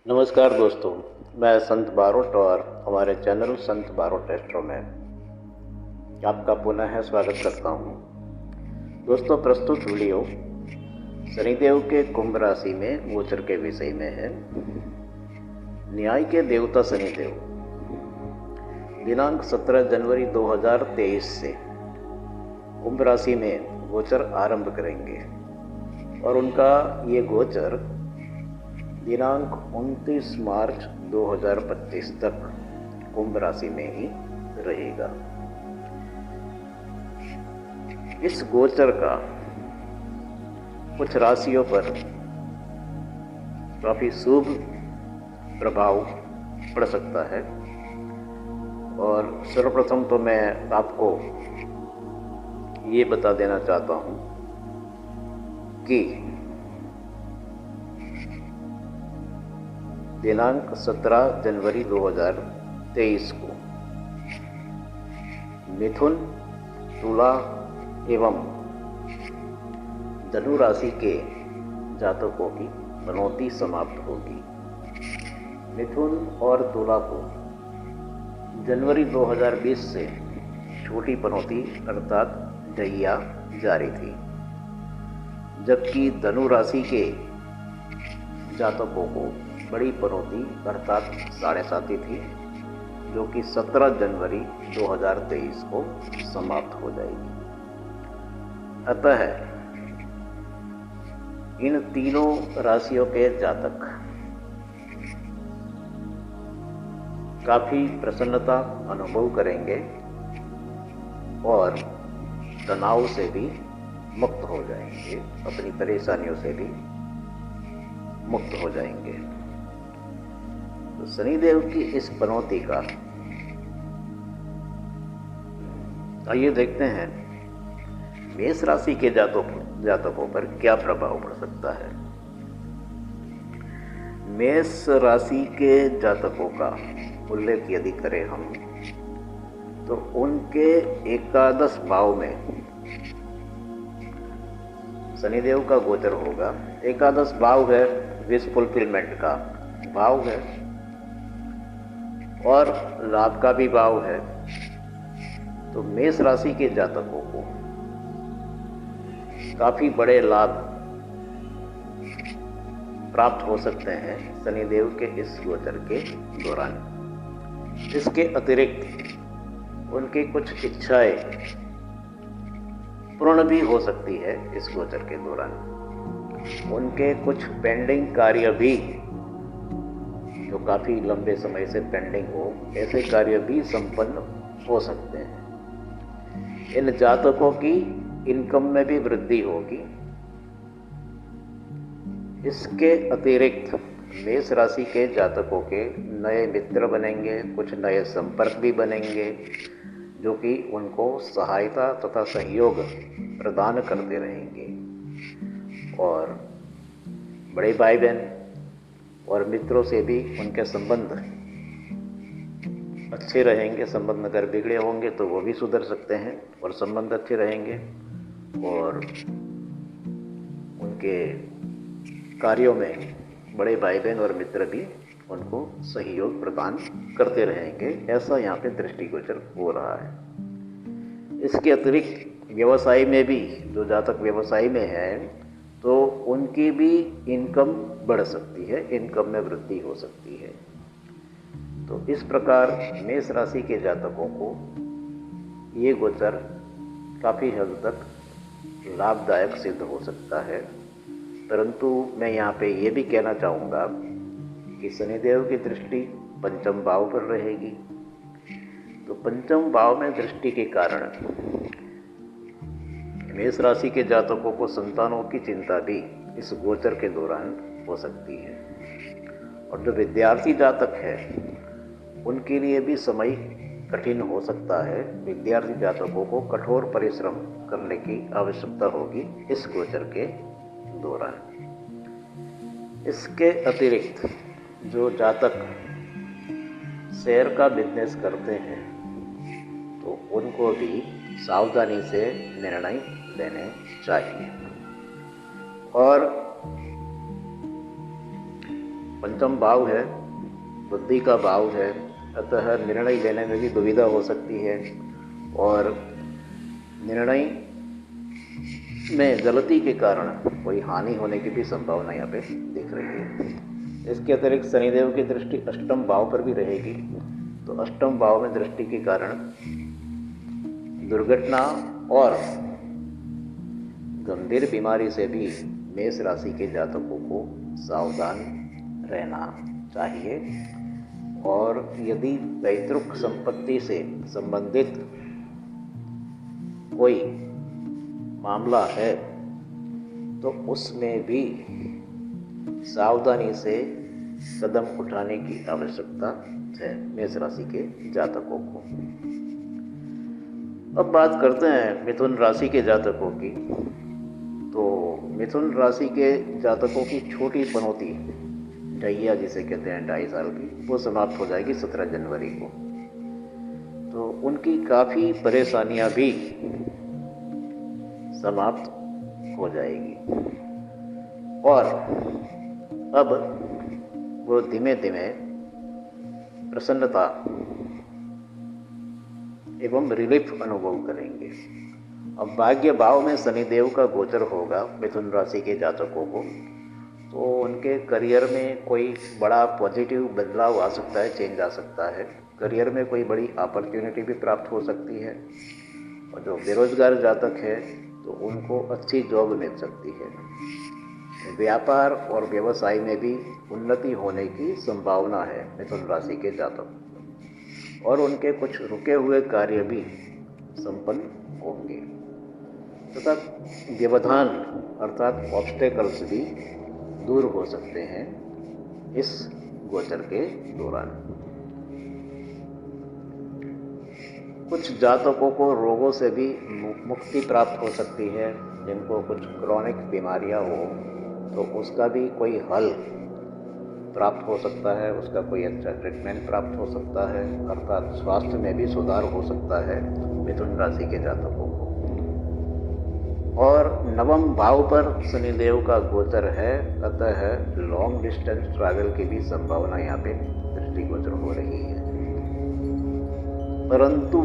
नमस्कार दोस्तों, मैं संत बारोट और हमारे चैनल संत बारोट एस्ट्रो में आपका पुनः स्वागत करता हूं। दोस्तों, प्रस्तुत वीडियो शनिदेव के कुंभ राशि में गोचर के विषय में है। न्याय के देवता शनिदेव दिनांक 17 जनवरी 2023 से कुंभ राशि में गोचर आरंभ करेंगे और उनका ये गोचर दिनांक 29 मार्च 2025 तक कुंभ राशि में ही रहेगा। इस गोचर का कुछ राशियों पर काफी शुभ प्रभाव पड़ सकता है और सर्वप्रथम तो मैं आपको ये बता देना चाहता हूँ कि दिनांक 17 जनवरी 2023 को मिथुन, तुला एवं धनु राशि के जातकों की पनौती समाप्त होगी। मिथुन और तुला को जनवरी 2020 से छोटी पनौती अर्थात ढैया जारी थी, जबकि धनु राशि के जातकों को बड़ी पनौती अर्थात 7.5 थी, जो कि 17 जनवरी 2023 को समाप्त हो जाएगी। अतः इन तीनों राशियों के जातक काफी प्रसन्नता अनुभव करेंगे और तनाव से भी मुक्त हो जाएंगे, अपनी परेशानियों से भी मुक्त हो जाएंगे। तो शनिदेव की इस पनौती का आइए देखते हैं मेष राशि के जातकों पर क्या प्रभाव पड़ सकता है। मेष राशि के जातकों का उल्लेख यदि करें हम, तो उनके एकादश भाव में शनिदेव का गोचर होगा। एकादश भाव है विश फुलफिलमेंट का भाव है और लाभ का भी भाव है। तो मेष राशि के जातकों को काफी बड़े लाभ प्राप्त हो सकते हैं शनिदेव के इस गोचर के दौरान। इसके अतिरिक्त उनकी कुछ इच्छाएं पूर्ण भी हो सकती है इस गोचर के दौरान। उनके कुछ पेंडिंग कार्य भी, जो काफी लंबे समय से पेंडिंग हो, ऐसे कार्य भी संपन्न हो सकते हैं। इन जातकों की इनकम में भी वृद्धि होगी। इसके अतिरिक्त मेष राशि के जातकों के नए मित्र बनेंगे, कुछ नए संपर्क भी बनेंगे, जो कि उनको सहायता तथा सहयोग प्रदान करते रहेंगे और बड़े भाई बहन और मित्रों से भी उनके संबंध अच्छे रहेंगे। संबंध अगर बिगड़े होंगे तो वो भी सुधर सकते हैं और संबंध अच्छे रहेंगे और उनके कार्यों में बड़े भाई बहन और मित्र भी उनको सहयोग प्रदान करते रहेंगे। ऐसा यहाँ पे दृष्टिगोचर हो रहा है। इसके अतिरिक्त व्यवसाय में भी, जो जातक व्यवसाय में है, तो उनकी भी इनकम बढ़ सकती है, इनकम में वृद्धि हो सकती है। तो इस प्रकार मेष राशि के जातकों को ये गोचर काफ़ी हद तक लाभदायक सिद्ध हो सकता है। परंतु मैं यहाँ पे ये भी कहना चाहूँगा कि शनिदेव की दृष्टि पंचम भाव पर रहेगी। तो पंचम भाव में दृष्टि के कारण मेष राशि के जातकों को संतानों की चिंता भी इस गोचर के दौरान हो सकती है। और जो विद्यार्थी जातक है, उनके लिए भी समय कठिन हो सकता है। विद्यार्थी जातकों को कठोर परिश्रम करने की आवश्यकता होगी इस गोचर के दौरान। इसके अतिरिक्त जो जातक शेयर का बिजनेस करते हैं, तो उनको भी सावधानी से निर्णय लेने चाहिए। और पंचम भाव है, बुद्धि का भाव है, अतः निर्णय लेने में भी दुविधा हो सकती है और निर्णय में गलती के कारण कोई हानि होने की भी संभावना यहाँ पे दिख रही है। इसके अतिरिक्त शनिदेव की दृष्टि अष्टम भाव पर भी रहेगी, तो अष्टम भाव में दृष्टि के कारण दुर्घटना और गंभीर बीमारी से भी मेष राशि के जातकों को सावधान रहना चाहिए। और यदि पैतृक संपत्ति से संबंधित कोई मामला है तो उसमें भी सावधानी से कदम उठाने की आवश्यकता है मेष राशि के जातकों को। अब बात करते हैं मिथुन राशि के जातकों की। तो मिथुन राशि के जातकों की छोटी पनौती ढैया जिसे कहते हैं 2.5 साल की, वो समाप्त हो जाएगी 17 जनवरी को। तो उनकी काफ़ी परेशानियां भी समाप्त हो जाएगी और अब वो धीमे धीमे प्रसन्नता एवं रिलीफ अनुभव करेंगे। अब भाग्य भाव में शनिदेव का गोचर होगा मिथुन राशि के जातकों को, तो उनके करियर में कोई बड़ा पॉजिटिव बदलाव आ सकता है, चेंज आ सकता है। करियर में कोई बड़ी अपॉर्चुनिटी भी प्राप्त हो सकती है और जो बेरोजगार जातक है तो उनको अच्छी जॉब मिल सकती है। व्यापार और व्यवसाय में भी उन्नति होने की संभावना है मिथुन राशि के जातक और उनके कुछ रुके हुए कार्य भी संपन्न होंगे तथा व्यवधान अर्थात ऑब्स्टेकल्स भी दूर हो सकते हैं इस गोचर के दौरान। कुछ जातकों को रोगों से भी मुक्ति प्राप्त हो सकती है। जिनको कुछ क्रॉनिक बीमारियां हो तो उसका भी कोई हल प्राप्त हो सकता है, उसका कोई अच्छा ट्रीटमेंट प्राप्त हो सकता है, अर्थात स्वास्थ्य में भी सुधार हो सकता है मिथुन राशि के जातकों को। और नवम भाव पर शनिदेव का गोचर है, अतः लॉन्ग डिस्टेंस ट्रैवल की भी संभावना यहाँ पे दृष्टिगोचर हो रही है। परंतु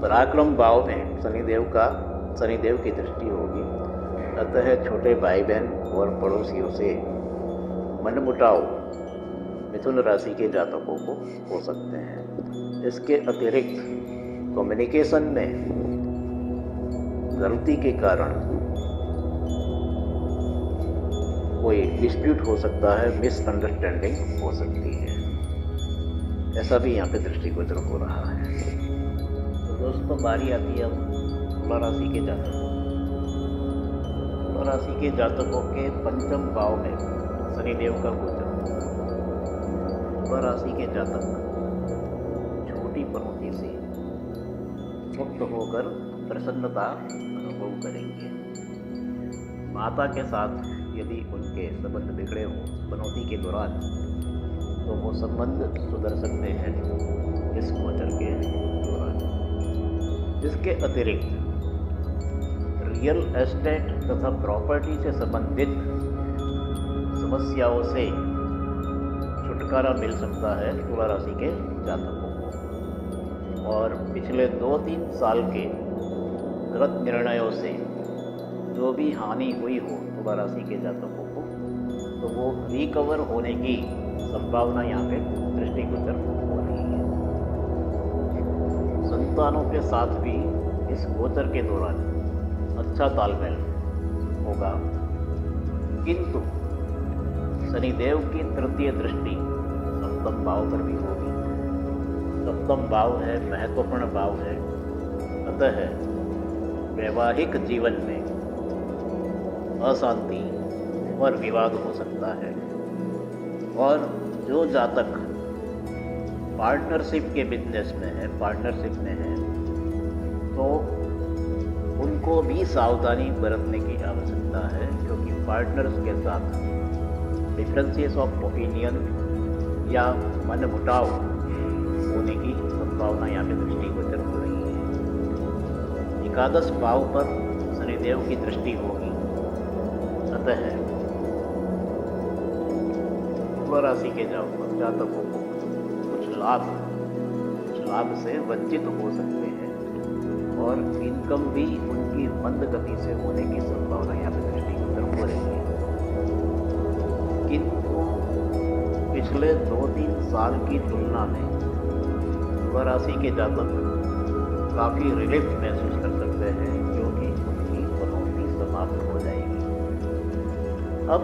पराक्रम भाव में शनिदेव की दृष्टि होगी, अतः छोटे भाई बहन और पड़ोसियों से मनमुटाव मिथुन राशि के जातकों को हो सकते हैं। इसके अतिरिक्त कम्युनिकेशन में गलती के कारण कोई डिस्प्यूट हो सकता है, मिसअंडरस्टैंडिंग हो सकती है, ऐसा भी यहाँ पे दृष्टिगोचर हो रहा है। तो दोस्तों बारी आती है अब तुला राशि के जातकों। तुला राशि के जातकों के पंचम भाव में शनिदेव का गोचर। तुला राशि के जातक छोटी पनौती से मुक्त होकर प्रसन्नता अनुभव करेंगे। माता के साथ यदि उनके संबंध बिगड़े हों पनौती के दौरान तो वो संबंध सुधर सकते हैं इस गोचर के दौरान। इसके अतिरिक्त रियल एस्टेट तथा प्रॉपर्टी से संबंधित समस्याओं से छुटकारा मिल सकता है तुला राशि के जातकों को। और पिछले 2-3 साल के गलत निर्णयों से जो भी हानि हुई हो तुला राशि के जातकों को, तो वो रिकवर होने की संभावना यहाँ पे दृष्टिगोचर हो रही है। संतानों के साथ भी इस गोचर के दौरान अच्छा तालमेल होगा, किंतु शनिदेव की तृतीय दृष्टि सप्तम भाव पर भी होगी। सप्तम भाव है महत्वपूर्ण भाव है, अतः वैवाहिक जीवन में अशांति और विवाद हो सकता है। और जो जातक पार्टनरशिप के बिजनेस में है, पार्टनरशिप में है, तो उनको भी सावधानी बरतने की आवश्यकता है, क्योंकि पार्टनर्स के साथ डिफरेंसेस ऑफ ओपिनियन या मनमुटाव होने की संभावना यहाँ पे दृष्टिगोचर हो रही है। एकादश भाव पर शनिदेव की दृष्टि होगी, अतः तुला राशि के जातकों को कुछ लाभ से वंचित हो सकते हैं और इनकम भी उनकी मंद गति से होने की संभावना यहाँ पे दृष्टिगोचर हो रही है। किंतु पिछले 2-3 साल की तुलना में तुला राशि के जातक काफ़ी रिलीफ महसूस कर सकते हैं, क्योंकि उनकी मनोती समाप्त हो जाएगी। अब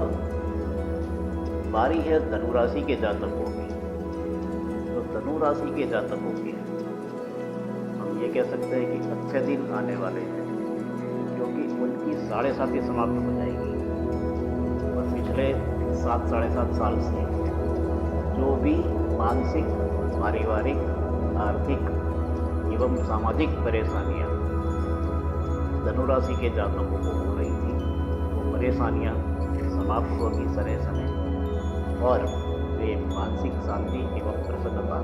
बारी है धनु राशि के जातकों की। तो धनु राशि के जातकों के हम ये कह सकते हैं कि अच्छे दिन आने वाले हैं, क्योंकि उनकी 7.5 समाप्त हो जाएगी और पिछले 7-7.5 साल से जो भी मानसिक, पारिवारिक, आर्थिक एवं सामाजिक परेशानियां धनु राशि के जातकों को हो रही थी, वो परेशानियां समाप्त होगी समय समय और वे मानसिक शांति एवं प्रसन्नता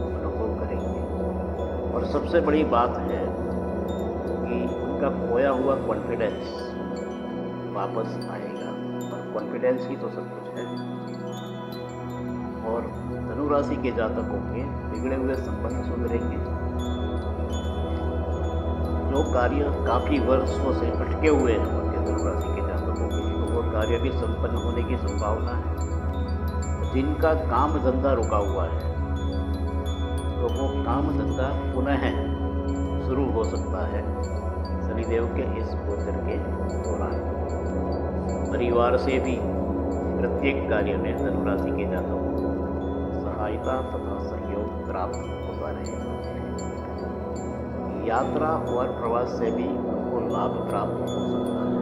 अनुभव करेंगे। और सबसे बड़ी बात है कि उनका खोया हुआ कॉन्फिडेंस वापस आएगा, और कॉन्फिडेंस ही तो सब कुछ है। और धनु राशि के जातकों के बिगड़े हुए संबंध सुधरेंगे। जो कार्य काफ़ी वर्षों से अटके हुए हैं उनके धनु राशि के जातकों के, तो वो कार्य भी संपन्न होने की संभावना है। जिनका काम धंधा रुका हुआ है तो वो काम धंधा पुनः शुरू हो सकता है शनिदेव के इस गोचर के दौरान। परिवार से भी प्रत्येक कार्य में धनु राशि के जातकों को सहायता तथा सहयोग प्राप्त होता रहेगा। यात्रा और प्रवास से भी उनको लाभ प्राप्त हो सकता है।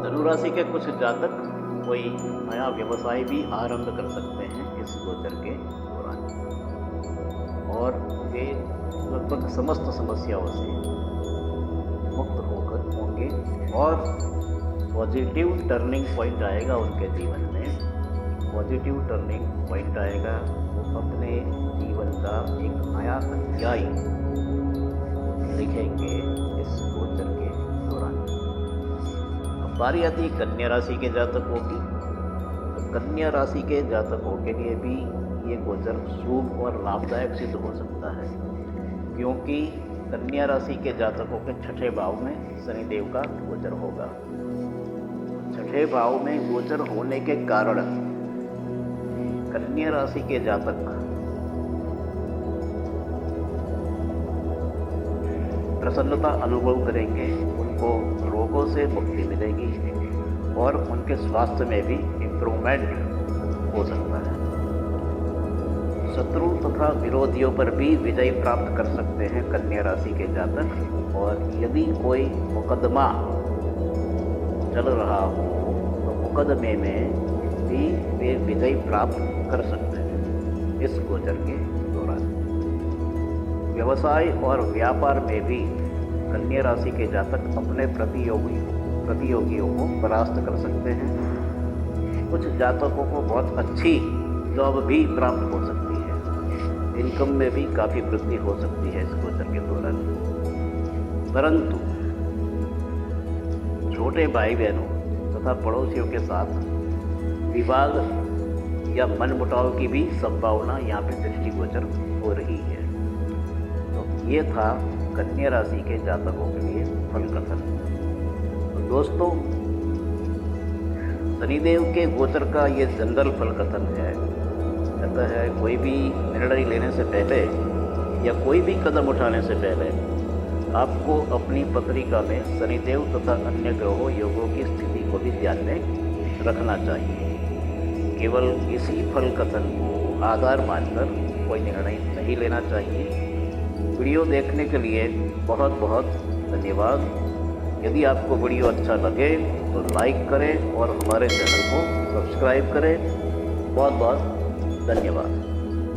धनु राशि के कुछ जातक कोई नया व्यवसाय भी आरंभ कर सकते हैं इस गोचर के दौरान, और वे लगभग समस्त समस्याओं से मुक्त होकर होंगे और पॉजिटिव टर्निंग पॉइंट आएगा उनके जीवन में। पॉजिटिव टर्निंग पॉइंट आएगा, वो अपने जीवन का एक नया अध्याय लिखेंगे इस गोचर के दौरान। अब बारी आती है कन्या राशि के जातकों की। तो कन्या राशि के जातकों के लिए भी ये गोचर शुभ और लाभदायक सिद्ध हो सकता है, क्योंकि कन्या राशि के जातकों के 6ठे भाव में शनिदेव का गोचर होगा। 6ठे भाव में गोचर होने के कारण कन्या राशि के जातक प्रसन्नता अनुभव करेंगे, उनको रोगों से मुक्ति मिलेगी और उनके स्वास्थ्य में भी इम्प्रूवमेंट हो सकता है। शत्रु तथा विरोधियों पर भी विजय प्राप्त कर सकते हैं कन्या राशि के जातक। और यदि कोई मुकदमा चल रहा हो तो मुकदमे में भी वे विजय प्राप्त कर सकते हैं इस गोचर के दौरान। व्यवसाय और व्यापार में भी कन्या राशि के जातक अपने प्रतियोगियों को परास्त कर सकते हैं। कुछ जातकों को बहुत अच्छी जॉब भी प्राप्त हो सकती है, इनकम में भी काफ़ी वृद्धि हो सकती है इस गोचर के दौरान। परंतु छोटे भाई बहनों तथा पड़ोसियों के साथ विवाद या मनमुटाव की भी संभावना यहाँ पे दृष्टिगोचर हो रही है। तो ये था कन्या राशि के जातकों के लिए फल कथन। तो दोस्तों, शनिदेव के गोचर का ये जनरल फल कथन है। कहता है कोई भी निर्णय लेने से पहले या कोई भी कदम उठाने से पहले आपको अपनी पत्रिका में शनिदेव तथा अन्य ग्रहों योगों की स्थिति को भी ध्यान में रखना चाहिए। केवल इसी फल कथन को आधार मानकर कोई निर्णय नहीं लेना चाहिए। वीडियो देखने के लिए बहुत बहुत धन्यवाद। यदि आपको वीडियो अच्छा लगे तो लाइक करें और हमारे चैनल को सब्सक्राइब करें। बहुत बहुत धन्यवाद।